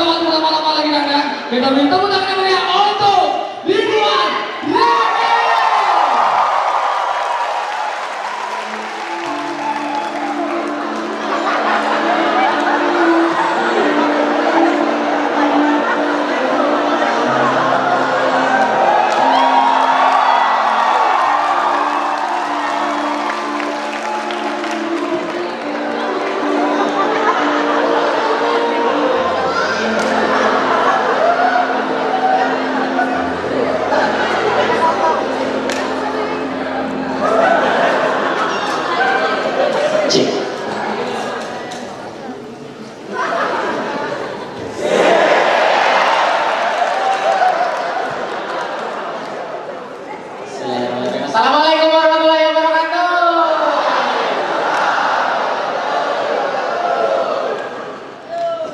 teman-teman berlama-lama lagi nana. Kita minta tepuk tangan yang meriah untuk Ridwan Ramil. Assalamualaikum warahmatullahi wabarakatuh.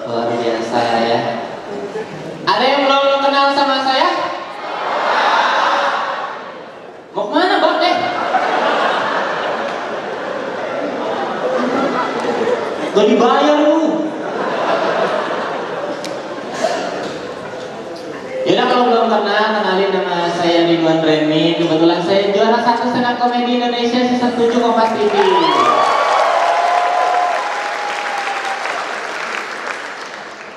Luar biasa ya. Ada yang belum kenal sama saya? Mau kemana Bang? Gak dibayar lu. Yaudah kalau belum kenal, kenalin nama saya Ridwan Ramil. Kebetulan saya juara 1 stand up komedi Indonesia season 7 Kompas TV.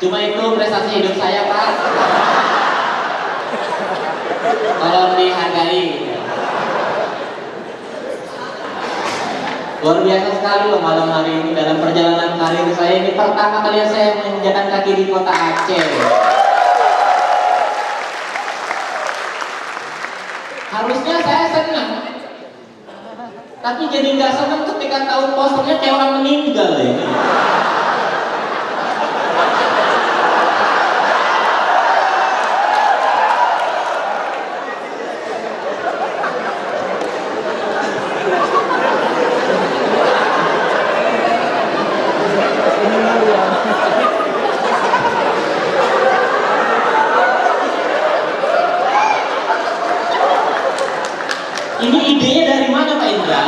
Cuma itu prestasi hidup saya Pak. Tolong dihargai. Luar biasa sekali loh malam hari ini. Dalam perjalanan karir saya ini pertama kali saya menginjakan kaki di kota Aceh. Harusnya saya senang, tapi jadi nggak senang ketika tahu posternya kayak orang meninggal ya. Ini idenya dari mana Pak Indra?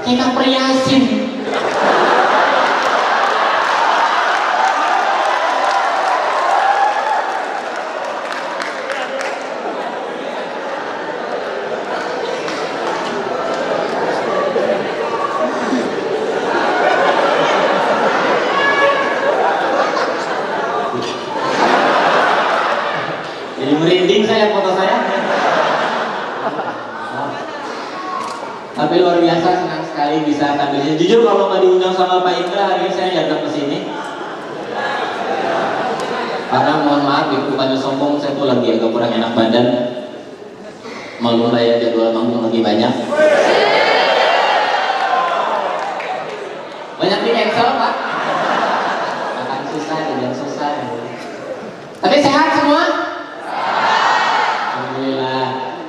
Kayak Kapri Yasin. Jadi merinding saya foto saya. Tapi luar biasa, senang sekali bisa tampil. Jujur kalau nggak diundang sama Pak Indra hari ini saya datang ke sini. Karena mohon maaf, bukannya sombong, saya tuh lagi agak kurang enak badan. Malu lah ya, jadwal manggung lagi banyak. Banyak di cancel Pak. Makan susah, jajan susah. Tapi sehat semua?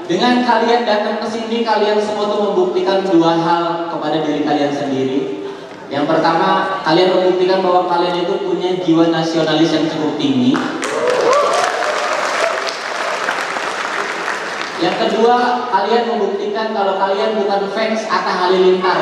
Dengan kalian datang ke sini, kalian semua tuh membuktikan dua hal kepada diri kalian sendiri. Yang pertama, kalian membuktikan bahwa kalian itu punya jiwa nasionalis yang cukup tinggi. Yang kedua, kalian membuktikan kalau kalian bukan fans Atta Halilintar.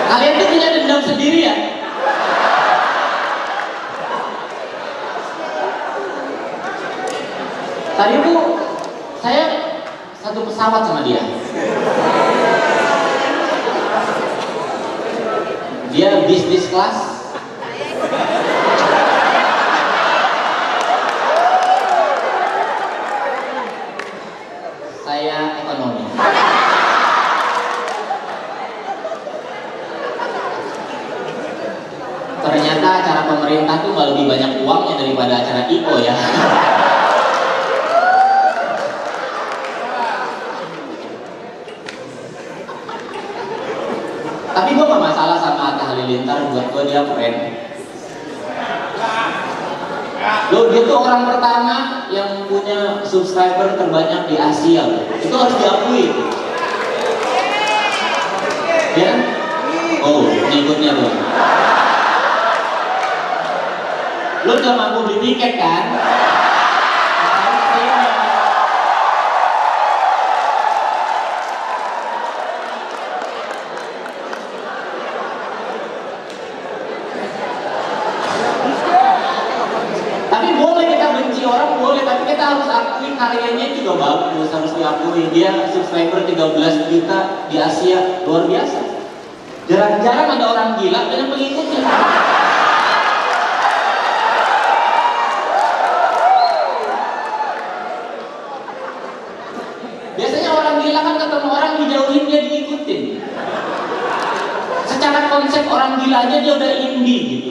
Kalian tuh punya dendam sendiri ya? Tadi tuh saya satu pesawat sama dia. Dia bisnis kelas. Saya ekonomi. Ternyata acara pemerintah tuh nggak lebih banyak uangnya daripada acara IO ya. Tapi gue gak masalah sama Atta Halilintar, buat gue dia keren. Loh, dia tuh orang pertama yang punya subscriber terbanyak di Asia loh. Itu harus diakui. Ya? Oh, ngikutnya loh. Lo gak mampu beli tiket kan? Tapi boleh kita benci orang, boleh, tapi kita harus akui karyanya juga bagus, harus diakui. Dia subscriber 13 juta di Asia, luar biasa. Jarang-jarang ada orang gila dengan pengikutnya. Biasanya orang gila kan ketemu orang dijauhin, dia diikutin. Secara konsep orang gila aja dia udah indie gitu.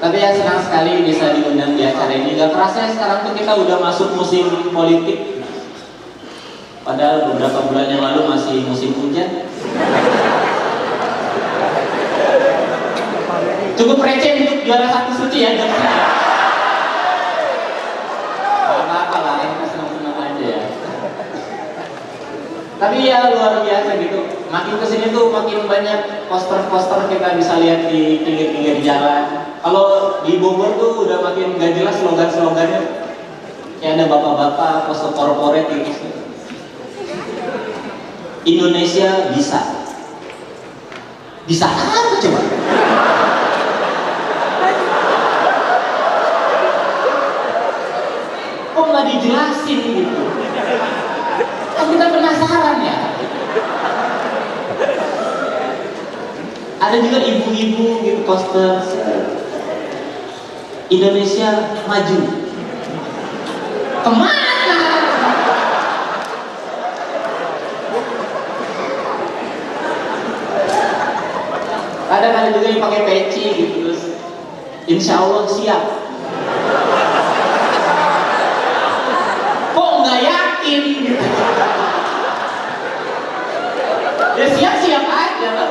Tapi ya senang sekali bisa diundang di acara ini. Gak kerasa ya sekarang tuh kita udah masuk musim politik. Padahal beberapa bulan yang lalu masih musim hujan. Cukup receh untuk juara satu suci ya, jangan. Gak apa-apa lah, kita senang-senang aja ya. Tapi ya luar biasa gitu. Makin kesini tuh makin banyak poster-poster kita bisa lihat di pinggir-pinggir jalan. Kalau di Bogor tuh udah makin gak jelas slogan-slogannya. Kayak ada bapak-bapak poster korporat gitu. Indonesia bisa. Bisa apa coba? Kok nggak dijelasin gitu? Kan kita penasaran ya. Ada juga ibu-ibu gitu poster Indonesia maju. Kemana? Ada juga yang pakai peci gitu terus. Insya Allah siap. Kok nggak yakin gitu? Ya siap-siap aja lah.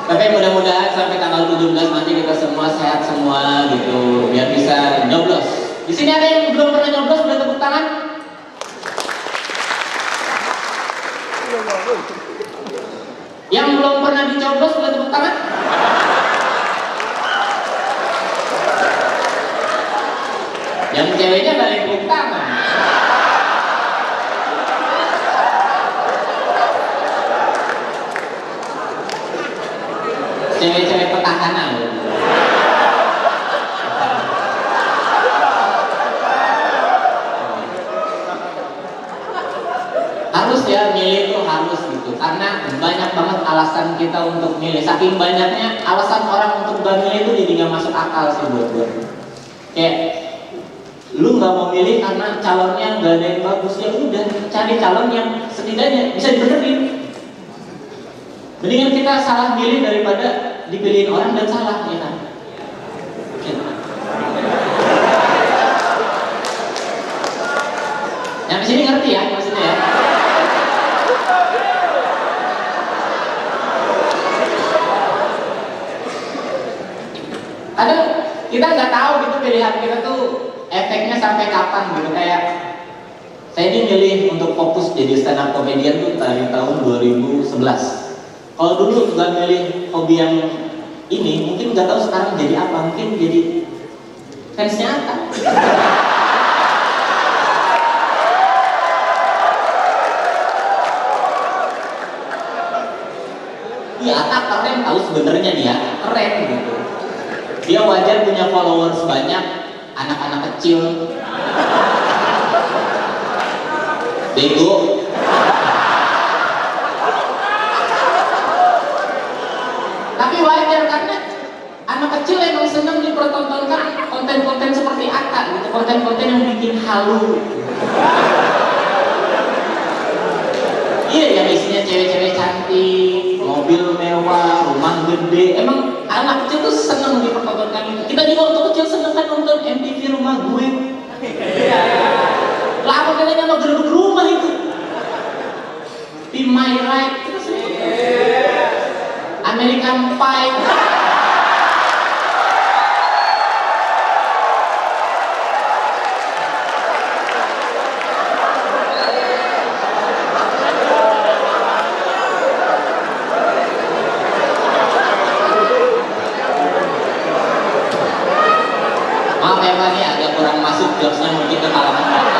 Tapi mudah-mudahan sampai tanggal 17 nanti kita semua sehat semua gitu, biar bisa nyoblos. Di sini ada yang belum pernah nyoblos, boleh tepuk tangan? Yang belum pernah dicoblos, boleh tepuk tangan? Yang ceweknya nggak ada yang tepuk tangan. Cewek-cewek petahana loh. Harus ya, milih tuh harus gitu. Karena banyak banget alasan kita untuk milih. Saking banyaknya alasan orang untuk gak milih tuh jadi gak masuk akal sih buat gue. Kayak lu gak mau milih karena calonnya gak ada yang bagus, ya udah cari calon yang setidaknya bisa dibenerin. Mendingan kita salah milih daripada dipilihin orang dan salah, ya kan? Yang di sini ngerti ya maksudnya ya? Ada kita nggak tahu gitu pilihan kita tuh efeknya sampai kapan gitu. Kayak saya ini milih untuk fokus jadi stand up comedian tuh dari tahun 2011. Kalau dulu nggak milih hobi yang ini, mungkin nggak tahu sekarang jadi apa. Mungkin jadi fansnya Atta. Iya, Atta keren tahu sebenarnya dia keren gitu. Dia wajar punya followers banyak, anak-anak kecil, bego. Tapi wajar karena anak kecil emang senang dipertontonkan konten-konten seperti Atta gitu, konten-konten yang bikin halu. Iya, yang isinya cewek-cewek cantik, mobil mewah, rumah gede. Emang anak kecil tuh seneng dipertontonkan itu. Kita juga waktu kecil seneng kan nonton MTV Rumah Gue. Lama kalian sama gerbek rumah itu. Be My Right, American Pie. Maaf ya Pak, ini agak kurang masuk jokesnya mungkin ke kalangan Bapak.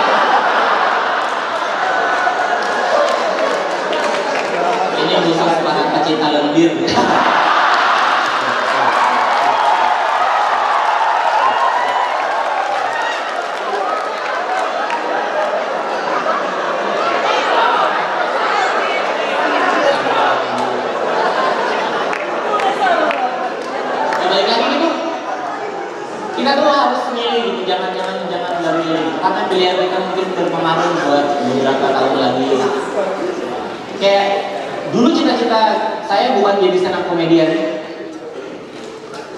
Ini khusus para pecinta lendir. Balik lagi gitu, kita tuh harus milih gitu, jangan dari, karena pilihan kita mungkin berpengaruh buat beberapa tahun lagi. Kayak dulu cita-cita saya bukan jadi stand up komedian.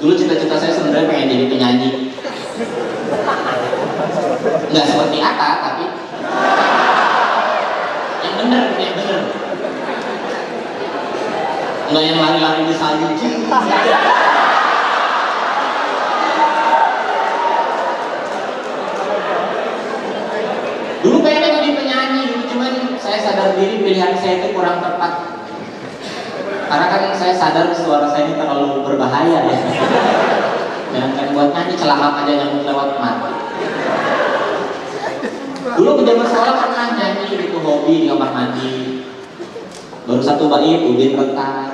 Dulu cita-cita saya sebenarnya pengen jadi penyanyi. Nggak seperti Atta, tapi yang bener. Nggak yang lari-lari di salju. Dulu pengen jadi penyanyi, cuman saya sadar diri pilihan saya itu kurang tepat. Karena kan saya sadar suara saya ini terlalu berbahaya ya. Jangan buat nyanyi, celana aja nyamuk lewat mati. Dulu zaman sekolah pernah nyanyi gitu, hobi di kamar mandi. Baru 1 bait, ubin retak.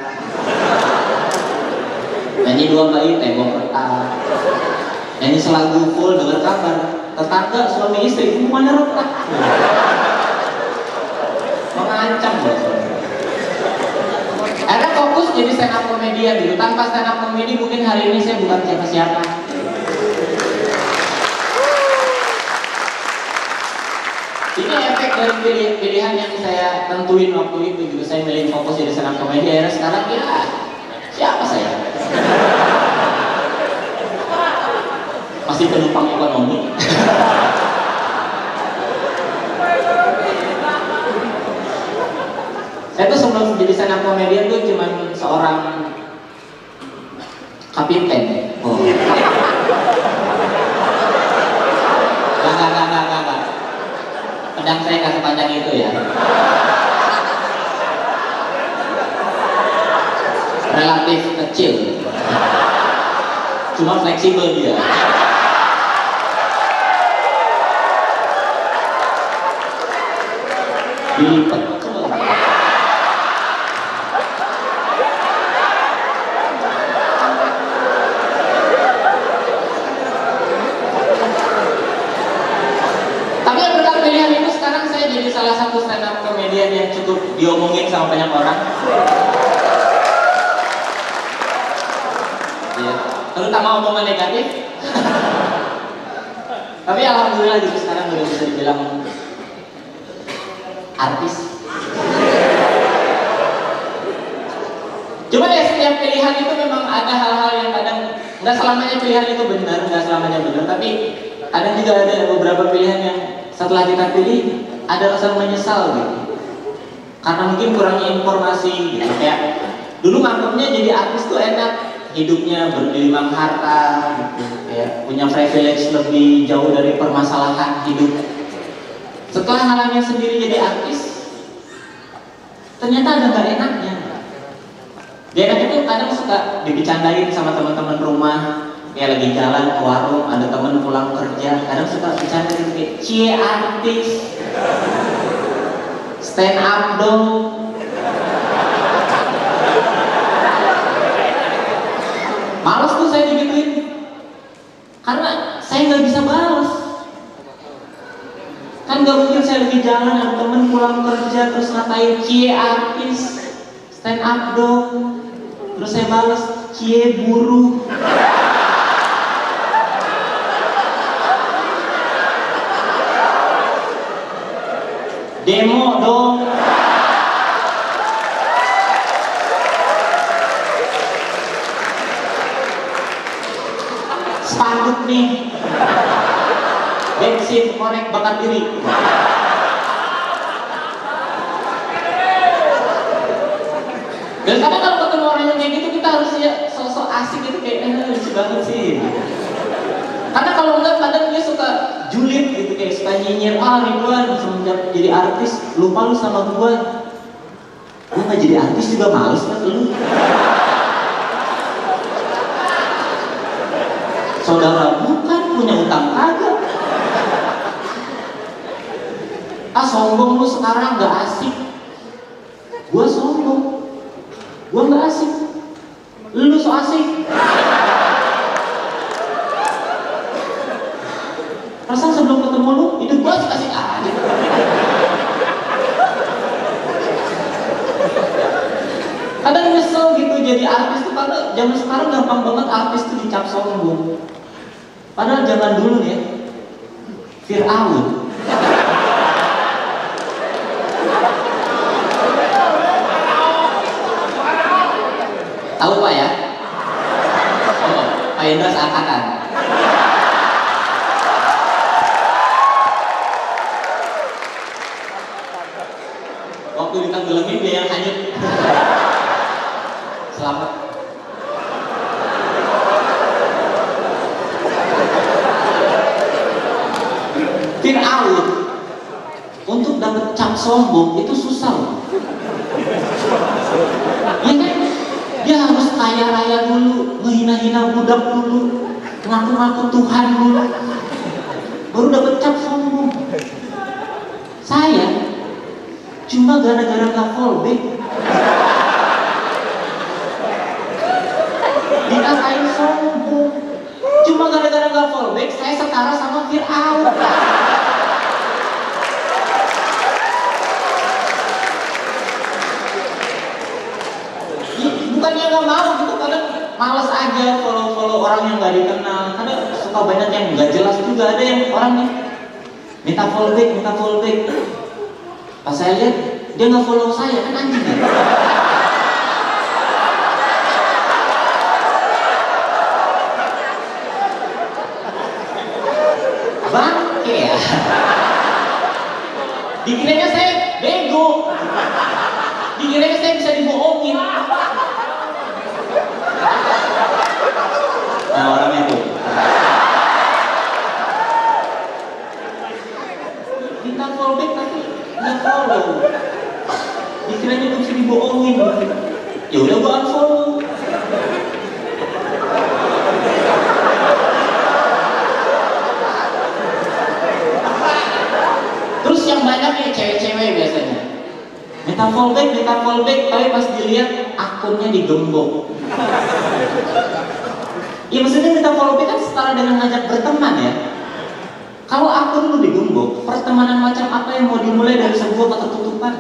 Nyanyi 2 bait, tembok retak. Nyanyi selagu full, dengar kabar tetangga suami istri hubungannya retak. Mengancam loh. Akhirnya fokus jadi stand up komedian gitu. Tanpa stand up komedi mungkin hari ini saya bukan siapa-siapa. Ini efek dari pilihan yang saya tentuin waktu itu gitu. Saya milih fokus jadi stand up komedi. Akhirnya sekarang ya siapa saya? Masih penumpang ekonomi. Saya tuh sebelum jadi stand up komedian tuh cuma seorang kapiten. Oh. Enggak. Pedang saya nggak sepanjang itu ya. Relatif kecil. Cuma fleksibel dia. Dilipat. Tapi yang berkat pilihan itu sekarang saya jadi salah satu stand up komedian yang cukup diomongin sama banyak orang. Ya, terutama omongan negatif. Tapi alhamdulillah gitu sekarang udah bisa dibilang artis. Cuma ya setiap pilihan itu memang ada hal-hal yang kadang nggak selamanya pilihan itu benar, tapi kadang juga ada beberapa pilihan yang setelah kita pilih ada rasa menyesal gitu. Karena mungkin kurangnya informasi gitu. Kayak dulu nganggapnya jadi artis tuh enak, hidupnya bergelimang harta gitu, ya, punya privilege lebih jauh dari permasalahan hidup. Setelah ngalamin sendiri jadi artis, ternyata ada nggak enaknya. Gak enak itu kadang suka dibicandain sama teman-teman rumah, kayak lagi jalan ke warung, ada teman pulang kerja, kadang suka bicandain kayak cie artis, stand up dong. Males tuh saya digituin, karena saya nggak bisa balas. Kan gak mungkin saya lagi jalan, ada temen pulang kerja terus ngatain cie artis, stand up dong, terus saya balas cie buruh. Demo dong. korek bakar diri. Dan kadang kalau ketemu orang yang kayak gitu kita harus ya sosok asik gitu kayak lucu banget sih. Karena kalau enggak kadang dia suka julid gitu kayak suka nyinyir, Ridwan semenjak jadi artis lupa lu sama gua nggak jadi artis juga males kan lu. Saudara bukan punya utang kagak. Sombong lu sekarang nggak asik. Gua sombong, gua nggak asik. Lu so asik. Perasaan sebelum ketemu lu, hidup gua asik-asik aja. Kadang nyesel gitu jadi artis tuh karena zaman sekarang gampang banget artis tuh dicap sombong. Padahal zaman dulu ya, Fir'aun. Tahu Pak ya? Oh, Pak Indra seangkatan. Waktu ditenggelamin dia yang hanyut. Selamat. Fir'aun untuk dapat cap sombong itu susah. Ya kan? Dia harus kaya raya dulu, ngehina-hina budak dulu, ngaku-ngaku Tuhan dulu, baru dapat cap sombong. Saya cuma gara-gara gak fallback dikatain sombong. Cuma gara-gara gak fallback saya setara sama Fir'aun. Bukannya gak mau gitu, kadang males aja follow orang yang gak dikenal. Kadang suka banyak yang gak jelas juga. Ada yang orang nih minta fallback. Pas saya lihat dia nggak follow saya, kan anjing ya. Bangke ya. Dikiranya saya bego. Dikiranya saya bisa dibohongin. Nah orangnya tuh minta fallback tapi nggak follow. Dikiranya gue bisa dibohongin. Ya udah gue unfollow. Terus yang banyak ya cewek-cewek biasanya minta fallback, tapi pas dilihat akunnya digembok. Ya maksudnya minta fallback kan setara dengan ngajak berteman ya. Kalau akun lu digembok, pertemanan macam apa yang mau dimulai dari sebuah ketertutupan?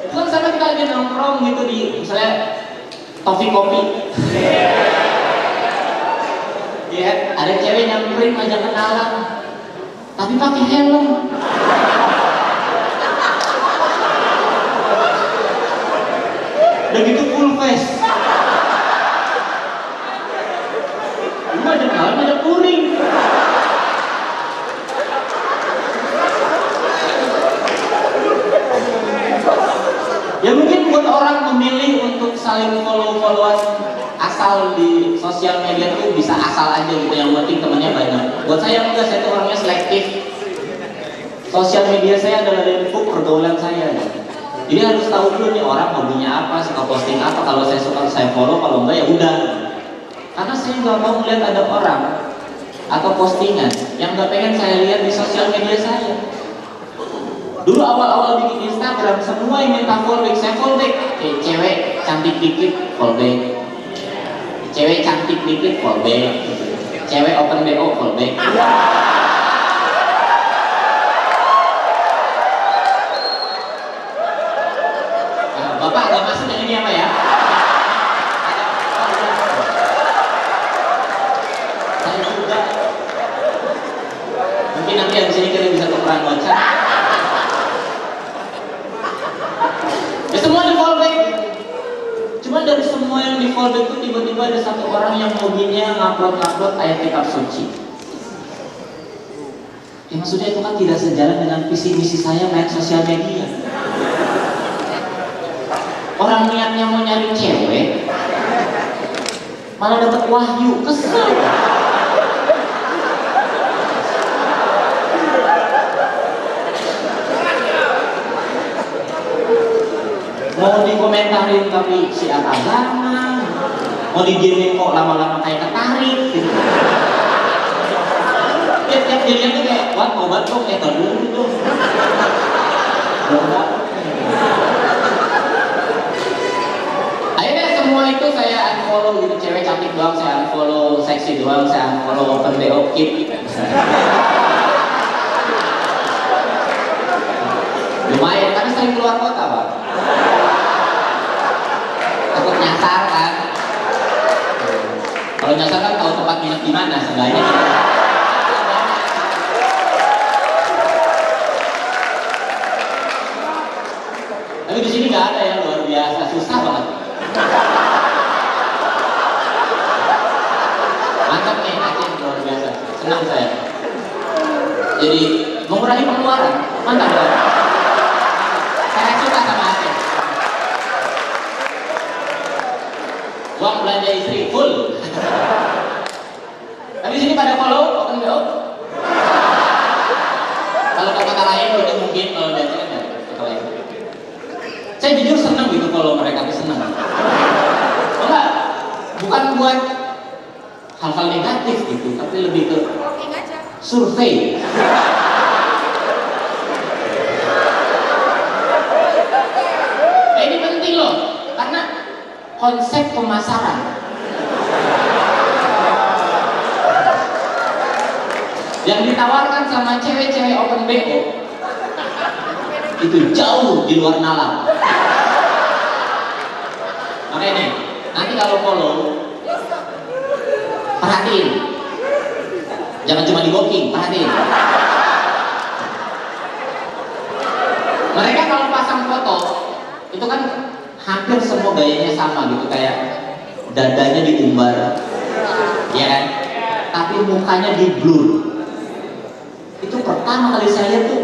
Itu kan sama kita lagi nongkrong gitu di misalnya Toffee Kopi. Ya, ada cewek nyamperin ngajak kenalan, tapi pakai helm. Udah gitu full face. Lu ngajak kenalan, ngajak touring. Ya mungkin buat orang memilih untuk saling follow-followan asal di sosial media tuh bisa asal aja gitu, yang penting temannya banyak. Buat saya enggak, saya tuh orangnya selektif. Sosial media saya adalah lingkup pergaulan saya. Jadi harus tahu dulu nih orang hobinya apa, suka posting apa. Kalau saya suka saya follow, kalau enggak ya udah. Karena saya nggak mau melihat ada orang atau postingan yang nggak pengen saya lihat di sosial media saya. Dulu awal-awal bikin Instagram, semua yang minta fallback, saya fallback. Cewek cantik dikit, fallback. Cewek cantik dikit, fallback. Cewek open BO, fallback. Bapak agak masuk yang ini apa ya? Saya juga. Mungkin nanti habis ini kita bisa tukeran WhatsApp. Ya semua di fallback. Cuma dari semua yang di scroll itu tiba-tiba ada satu orang yang hobinya ngupload ayat kitab suci. Ya maksudnya itu kan tidak sejalan dengan visi misi saya main sosial media. Orang niatnya mau nyari cewek, malah dapat wahyu, kesel. Mau dikomentarin tapi siar agama, mau didiemin kok lama-lama kayak ketarik gitu. Tiap dilihat tuh kayak, wah obat kok dulu gitu. Akhirnya semua itu saya unfollow gitu, cewek cantik doang saya unfollow, seksi doang saya unfollow, open BO keep. Lumayan, tapi sering keluar kota Pak. Takut nyasar kan. Kalau nyasar kan tahu tempat nginep di mana seenggaknya. Tapi di sini nggak ada yang luar biasa, susah banget. Mantap nih Aceh, luar biasa, senang saya. Jadi mengurangi pengeluaran, mantap banget. Saya suka sama Aceh. Uang belanja istri full. Tapi sini pada follow open BO. Kalau ke kota lain itu mungkin kalau belanja kan dari kota lain. Saya jujur senang gitu kalau mereka tuh senang. Enggak, bukan buat hal-hal negatif gitu, tapi lebih ke survei. Nah, ini penting loh, karena konsep pemasaran. Yang ditawarkan sama cewek-cewek open BO itu jauh di luar nalar. Makanya nih, nanti kalau follow, perhatiin, jangan cuma di booking, perhatiin. Mereka kalau pasang foto, itu kan hampir semua gayanya sama gitu, kayak dadanya diumbar, ya kan? Tapi mukanya di blur. Itu pertama kali saya lihat tuh,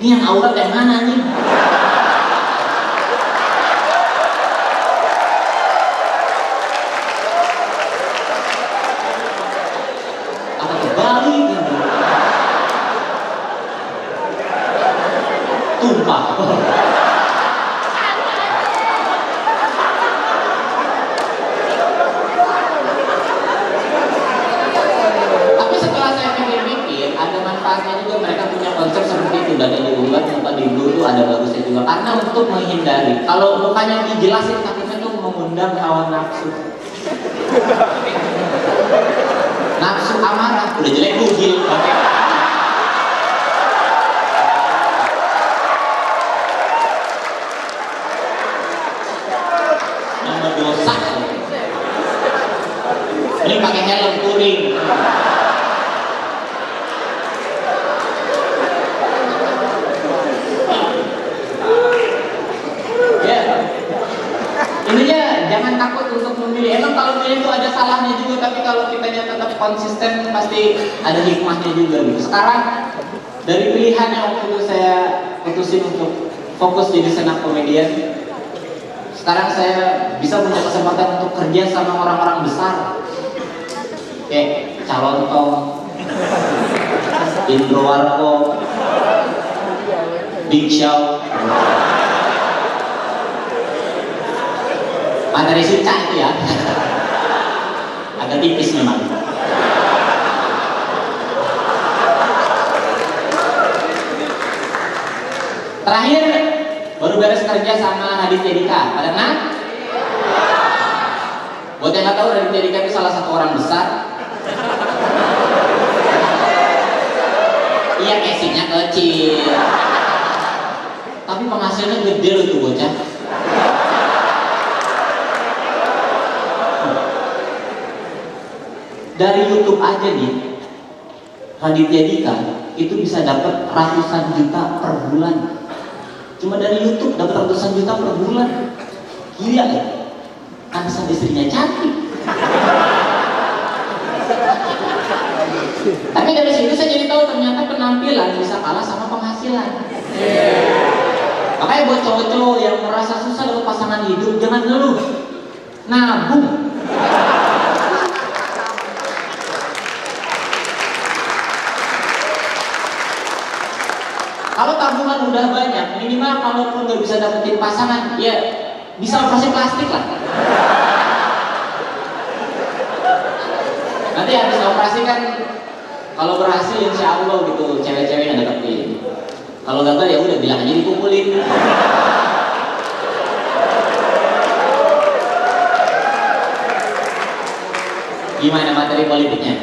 ini yang aurat yang mana nih? Apa terbalik gitu? Tumpah. Tapi setelah saya pikir-pikir, ada manfaatnya juga. Mereka punya konsep seperti itu, dan diunggah muka di blue itu ada bagusnya juga, karena untuk menghindari kalau mukanya dijelasin takutnya tuh mengundang hawa nafsu. Nafsu amarah, udah jelek bugil. Nomor dosa. Ini pakai helm touring. Intinya jangan takut untuk memilih. Emang kalau milih itu ada salahnya juga, tapi kalau kitanya tetap konsisten pasti ada hikmahnya juga gitu. Sekarang dari pilihan yang waktu itu saya putusin untuk fokus jadi stand up comedian, sekarang saya bisa punya kesempatan untuk kerja sama orang-orang besar kayak Calon Tong, Indro Warko, Big Show. Materi suca itu ya, agak tipis memang. Terakhir, baru beres kerja sama Raditya Dika. Pada kenal? Buat yang nggak tahu, Raditya Dika itu salah satu orang besar. Iya, casingnya kecil, tapi penghasilnya gede loh tuh bocah. Dari YouTube aja nih, Raditya Dika itu bisa dapat ratusan juta per bulan. Cuma dari YouTube dapat ratusan juta per bulan, gila ya? Asal istrinya cantik. Tapi dari situ saya jadi tahu ternyata penampilan bisa kalah sama penghasilan. Makanya buat cowok-cowok yang merasa susah dapat pasangan hidup, jangan ngeluh, nabung. Kalau tabungan udah banyak, minimal kalaupun nggak bisa dapetin pasangan, ya bisa operasi plastik lah. Nanti habis operasi kan, kalau berhasil insya Allah gitu cewek-cewek yang deketin. Kalau gagal ya udah bilang aja dikumpulin. Gimana materi politiknya?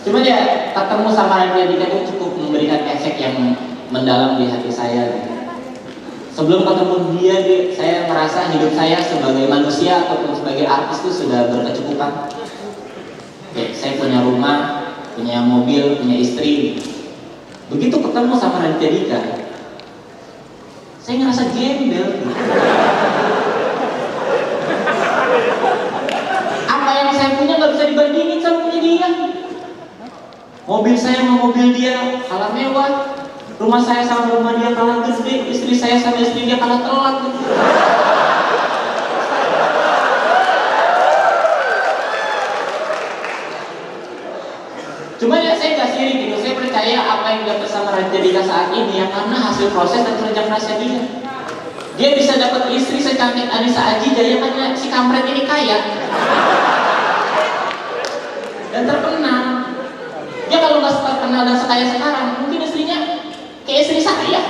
Cuman ya ketemu sama Raditya Dika itu cukup memberikan efek yang mendalam di hati saya. Sebelum ketemu dia, saya merasa hidup saya sebagai manusia ataupun sebagai artis itu sudah berkecukupan. Oke, saya punya rumah, punya mobil, punya istri. Begitu ketemu sama Raditya Dika, saya ngerasa gembel. Apa yang saya punya nggak bisa dibandingin sama punya dia. Mobil saya sama mobil dia kalah mewah. Rumah saya sama rumah dia kalah gede, istri saya sama istri dia kalah telat. Cuma ya saya nggak sirik gitu, saya percaya apa yang dapat sama Raditya Dika saat ini ya karena hasil proses dan kerja kerasnya dia. Dia bisa dapat istri secantik Anissa Ajija ya karena si kampret ini kaya dan terkenal. Dia kalau nggak terkenal dan sekaya sekarang, mungkin istrinya kayak istri saya.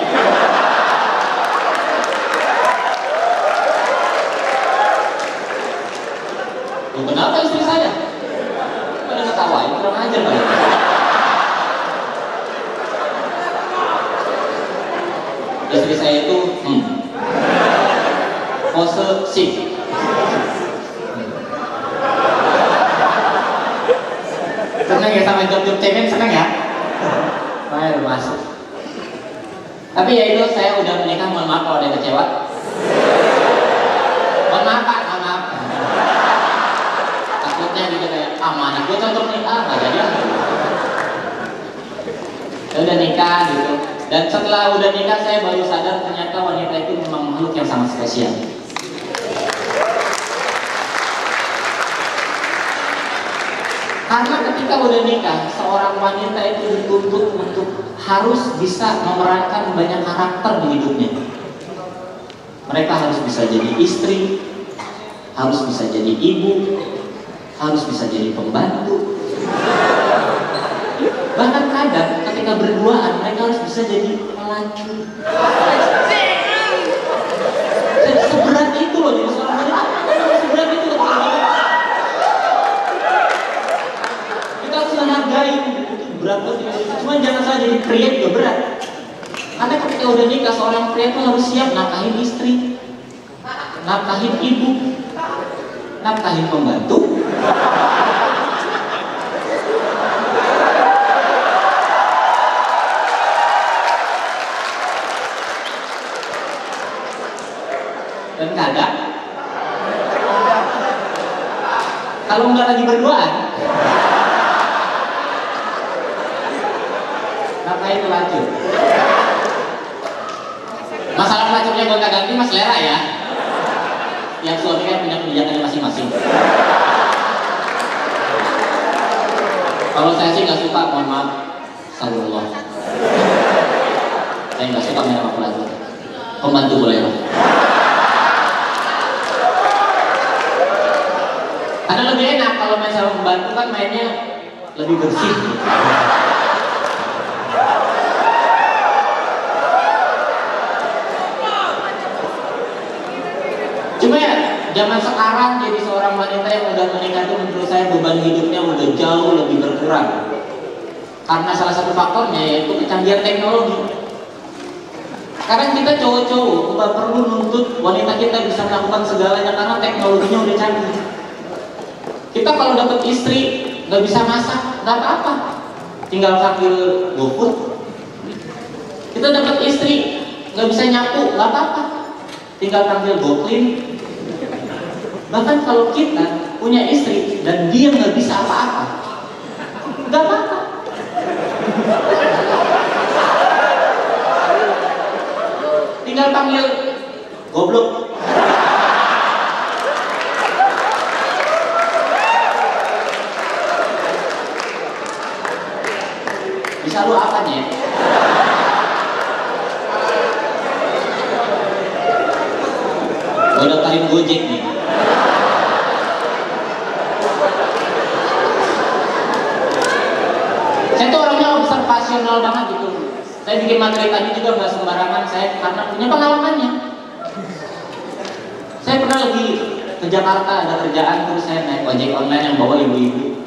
Loh, kenapa istri saya? Pada ketawain, kurang ajar kali. Istri saya itu pose sip. Seneng ya sama job-job cemen, seneng ya? Ayo masuk. Tapi ya itu, saya udah menikah, mohon maaf kalau ada yang kecewa. Mohon maaf Pak, mohon maaf. Takutnya gitu kayak, mana gue cocok nih, nggak jadi lah. Saya udah nikah gitu. Dan setelah udah nikah saya baru sadar ternyata wanita itu memang makhluk yang sangat spesial. Karena ketika udah nikah, seorang wanita itu dituntut untuk harus bisa memerankan banyak karakter di hidupnya. Mereka harus bisa jadi istri, harus bisa jadi ibu, harus bisa jadi pembantu. Bahkan kadang ketika berduaan mereka harus bisa jadi pelacur. Seberat itu loh jadi seorang wanita. Seberat itu loh. Kita harus menghargai itu berat banget. Cuma jangan saja jadi pria juga berat. Karena ketika udah nikah seorang pria itu harus siap nafkahin istri, nafkahin ibu, nafkahin pembantu. Dan kadang kalau nggak lagi berduaan, ngapain pelacur? Masalah pelacurnya gonta ganti mas selera ya. Yang suami kan punya kebijakannya masing-masing. Kalau saya sih nggak suka, mohon maaf, astagfirullah. Saya nggak suka main sama pelacur. Pembantu boleh lah. Karena lebih enak kalau main sama pembantu kan mainnya lebih bersih. Cuma ya zaman sekarang jadi seorang wanita yang udah menikah itu menurut saya beban hidupnya udah jauh lebih berkurang. Karena salah satu faktornya yaitu kecanggihan teknologi. Sekarang kita cowok-cowok nggak perlu nuntut wanita kita bisa melakukan segalanya karena teknologinya udah canggih. Kita kalau dapat istri nggak bisa masak, nggak apa-apa. tinggal sambil GoFood. Kita dapat istri nggak bisa nyapu, nggak apa-apa, tinggal tampil GoClean. Bahkan kalau kita punya istri dan dia nggak bisa apa-apa, nggak apa-apa. Tinggal panggil goblok. Bisa lu apanya ya? Gue daftarin Gojek nih. Saya tuh orangnya observasional banget gitu. Saya bikin materi tadi juga nggak sembarangan, saya karena punya pengalamannya. Saya pernah lagi ke Jakarta, ada kerjaan, terus saya naik ojek online yang bawa ibu-ibu.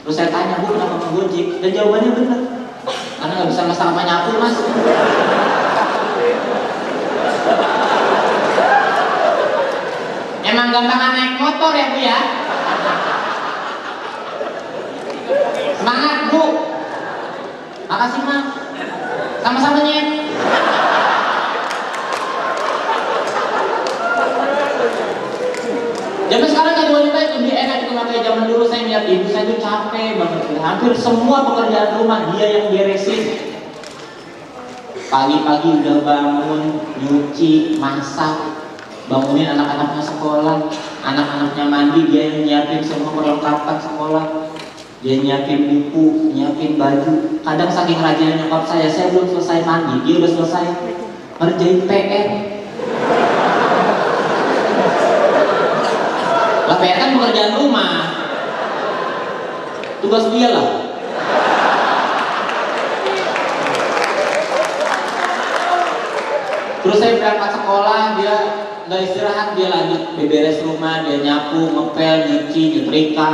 Terus saya tanya, Bu, kenapa ke Gojek? Dan jawabannya benar, karena nggak bisa masak sama nyapu, Mas. Emang gampangan naik motor ya, Bu ya? Semangat, Bu. Makasih, Mas. Sama-sama, Nyet. Zaman sekarang jadi wanita itu lebih enak itu nggak kayak zaman dulu. Saya lihat ibu saya itu capek banget. Hampir semua pekerjaan rumah dia yang beresin. Pagi-pagi udah bangun, nyuci, masak, bangunin anak-anaknya sekolah, anak-anaknya mandi, dia yang nyiapin semua perlengkapan sekolah, dia nyiapin buku, nyiapin baju. Kadang saking rajinnya nyokap saya belum selesai mandi, dia udah selesai ngerjain PR. Lah PR kan pekerjaan rumah, tugas dia lah. Terus saya berangkat sekolah, dia nggak istirahat, dia lanjut beberes rumah, dia nyapu, ngepel, nyuci, nyetrika.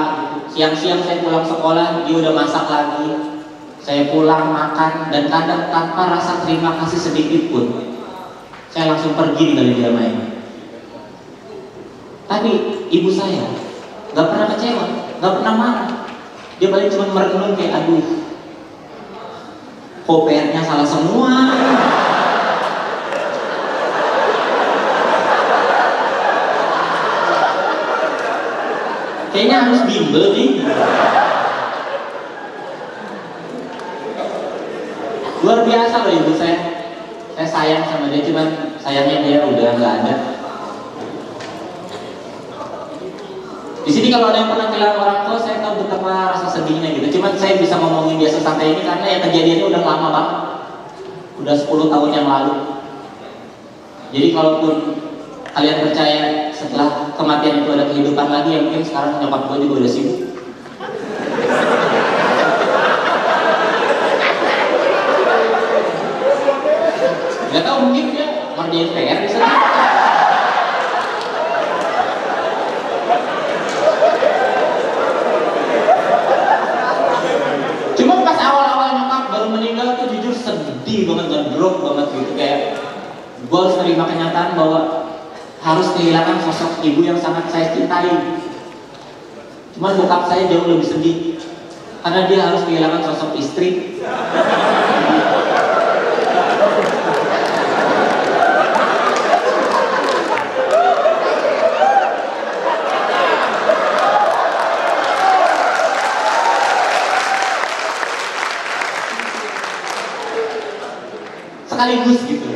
Siang-siang saya pulang sekolah, dia udah masak lagi. Saya pulang makan, dan kadang tanpa rasa terima kasih sedikit pun, saya langsung pergi dari dia main. Tapi ibu saya nggak pernah kecewa, nggak pernah marah. Dia paling cuma merenung kayak, aduh, kok PR-nya salah semua. Kayaknya harus bimbel nih. Luar biasa loh ibu saya. Saya sayang sama dia, cuman sayangnya dia udah nggak ada. Di sini kalau ada yang pernah kehilangan orang tua, saya tahu betapa rasa sedihnya gitu. Cuman saya bisa ngomongin dia sesantai ini karena ya kejadiannya udah lama banget. Udah 10 tahun yang lalu. Jadi kalaupun kalian percaya setelah kematian itu ada kehidupan lagi, ya mungkin sekarang nyokap gue juga udah sibuk. Gak tau, mungkin dia ngerjain PR di sana. Cuma pas awal-awal nyokap baru meninggal tuh jujur sedih banget dan drop banget gitu, kayak gue harus terima kenyataan bahwa harus kehilangan sosok ibu yang sangat saya cintai. Cuman bokap saya jauh lebih sedih karena dia harus kehilangan sosok istri. Sekaligus gitu.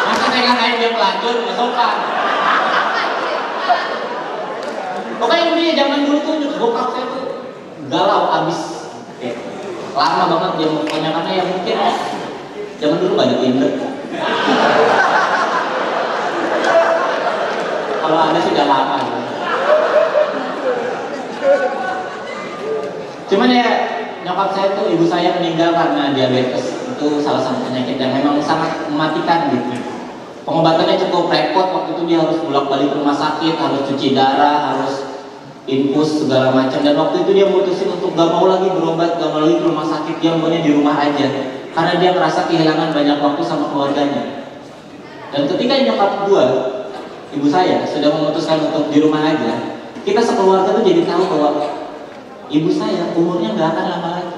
Masa saya ngatain dia pelacur, nggak sopan. Pokoknya intinya zaman dulu tuh bokap saya tuh galau abis. Lama banget dia pokoknya, karena ya mungkin zaman dulu banyak Tinder. Kalau ada sih udah lama gitu. Cuman ya nyokap saya tuh, ibu saya meninggal karena diabetes. Itu salah satu penyakit yang memang sangat mematikan gitu. Pengobatannya cukup repot, waktu itu dia harus bolak-balik ke rumah sakit, harus cuci darah, harus infus segala macam. Dan waktu itu dia memutusin untuk gak mau lagi berobat, gak mau lagi ke rumah sakit, dia maunya di rumah aja karena dia merasa kehilangan banyak waktu sama keluarganya. Dan ketika nyokap gua, ibu saya, sudah memutuskan untuk di rumah aja, kita sekeluarga tuh jadi tahu bahwa ibu saya umurnya nggak akan lama lagi.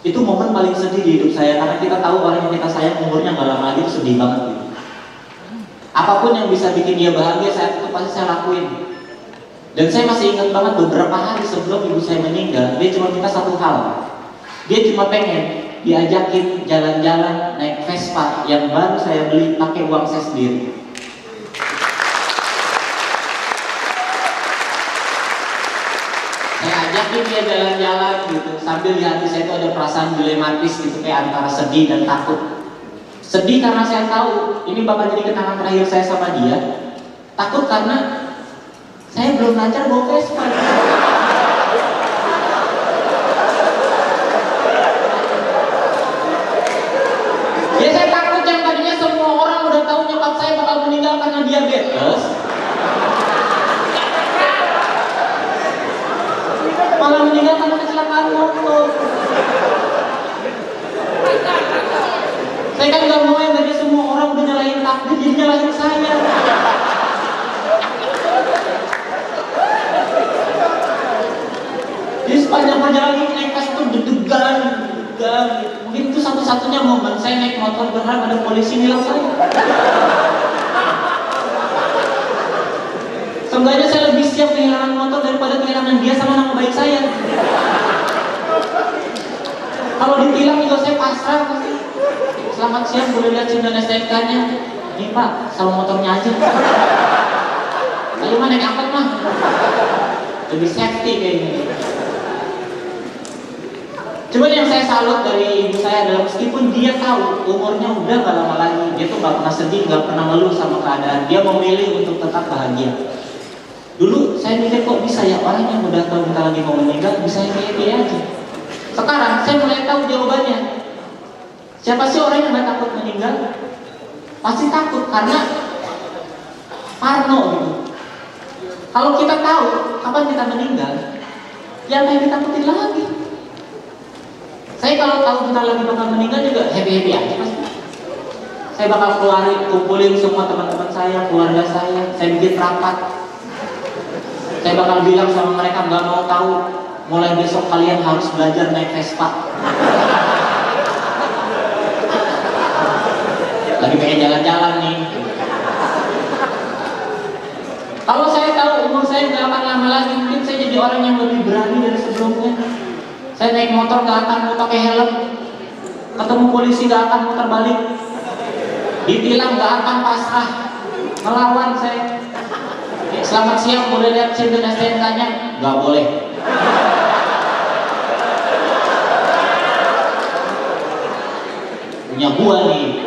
Itu momen paling sedih di hidup saya, karena kita tahu orang yang kita sayang umurnya nggak lama lagi, itu sedih banget gitu. Apapun yang bisa bikin dia bahagia, saya itu pasti saya lakuin. Dan saya masih ingat banget beberapa hari sebelum ibu saya meninggal, dia cuma minta satu hal. Dia cuma pengen diajakin jalan-jalan naik Vespa yang baru saya beli pakai uang saya sendiri. Saya ajakin dia jalan-jalan gitu, sambil di hati saya itu ada perasaan dilematis gitu, kayak antara sedih dan takut. Sedih karena saya tahu ini bakal jadi kenangan terakhir saya sama dia. Takut karena saya belum lancar bawa Vespa. Ya saya takut yang tadinya semua orang udah tahu nyokap saya bakal meninggal karena diabetes, malah meninggal karena kecelakaan motor. Saya kan gak mau yang dari semua orang udah nyalahin takdir jadi nyalahin saya. Jadi sepanjang perjalanan ini naik pas itu deg-degan. Mungkin itu satu-satunya momen saya naik motor berharap ada polisi nilang saya. Seenggaknya saya lebih siap kehilangan motor daripada kehilangan dia sama nama baik saya. Kalau ditilang juga saya pasrah pasti. Selamat siang, boleh lihat SIM dan STNK-nya? Ini Pak, sama motornya aja. Ayo mah naik angkot mah. Lebih safety kayaknya. Cuman yang saya salut dari ibu saya adalah meskipun dia tahu umurnya udah gak lama lagi, dia tuh gak pernah sedih, gak pernah ngeluh sama keadaan. Dia memilih untuk tetap bahagia. Dulu saya mikir kok bisa ya orang yang udah tahu bentar lagi mau meninggal bisa happy aja. Sekarang saya mulai tahu jawabannya. Siapa sih orang yang gak takut meninggal? Pasti takut karena parno gitu. Kalau kita tahu kapan kita meninggal, ya apa yang ditakutin lagi? Saya kalau tahu bentar lagi bakal meninggal juga happy aja pasti. Saya bakal kumpulin semua teman-teman saya, keluarga saya bikin rapat. Saya bakal bilang sama mereka nggak mau tahu, mulai besok kalian harus belajar naik Vespa. Lagi pengen jalan-jalan nih. Kalau saya tahu umur saya nggak akan lama lagi, mungkin saya jadi orang yang lebih berani dari sebelumnya. Saya naik motor nggak akan mau pakai helm, ketemu polisi nggak akan muter balik, ditilang nggak akan pasrah, melawan saya. Selamat siang, boleh lihat SIM dan STNK-nya? Nggak boleh. Punya gua nih.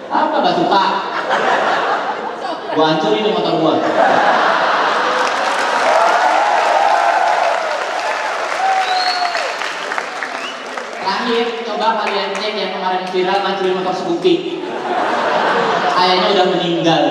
Apa gak suka? Gua hancurin nih motor gua. Terakhir, coba kalian cek yang kemarin viral ngancurin motor Scoopy. Kayaknya udah meninggal.